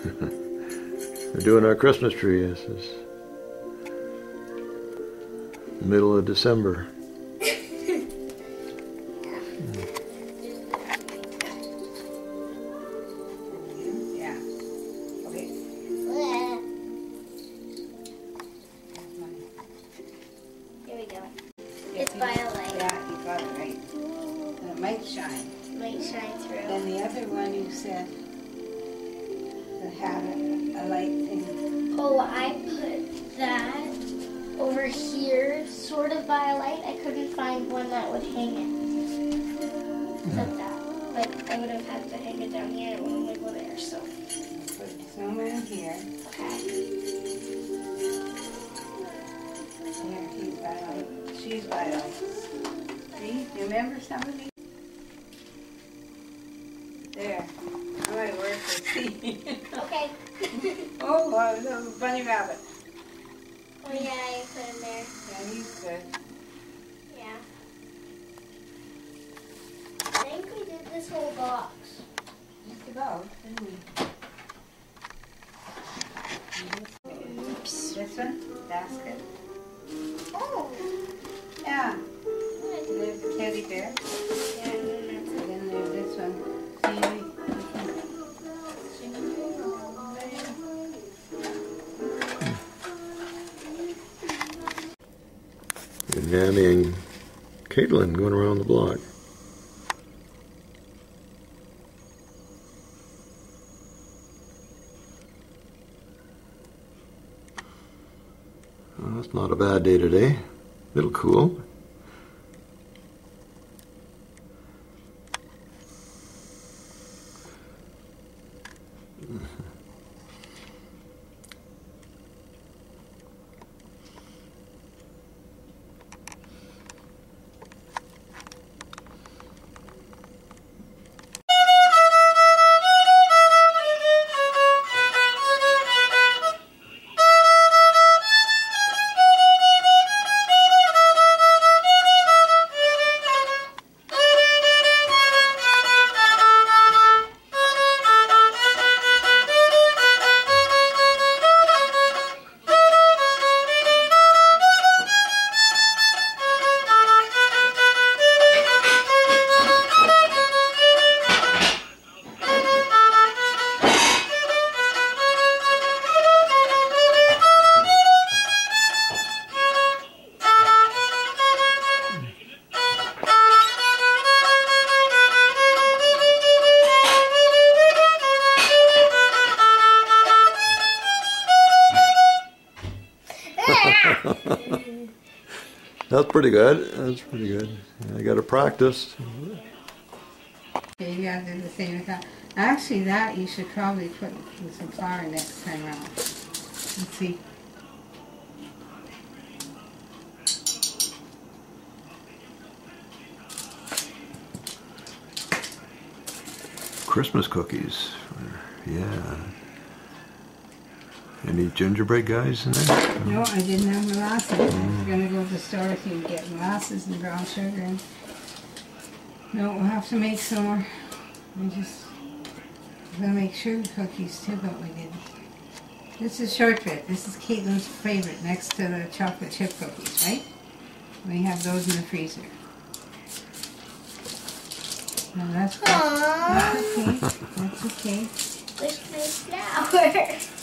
We're doing our Christmas tree. This is middle of December. It's violet. Yeah, you got it right. And it might shine. Might shine through. And the other one you said that had a light thing. Oh, I put that over here, sort of violet. I couldn't find one that would hang it. Except that. But I would have had to hang it down here. It would only go there, so. Put some in here. Okay. Here, he's violet. She's violet. See? You remember somebody? There. I might work for see. Okay. Oh, a little bunny rabbit. Oh yeah, I put him there. Yeah, he's good. Yeah. I think we did this whole box. Just about, didn't we? Oops. This one? Basket? Oh. Yeah. Good. And there's the teddy bear. Yeah, I remember. And then there's this one. And Nanny and Caitlin going around the block. Well, it's not a bad day today. A little cool. That's pretty good. That's pretty good. I got to practice. Okay, you gotta do the same with that. Actually, that you should probably put with some flour next time around. Let's see. Christmas cookies. Yeah. Any gingerbread guys in there? No, I didn't have molasses. I'm gonna go to the store with you and get molasses and brown sugar. And no, we'll have to make some more. I'm gonna make sugar cookies too, but we didn't. This is shortbread. This is Caitlin's favorite, next to the chocolate chip cookies, right? We have those in the freezer. No, that's good. That's okay. That's okay. With my flower.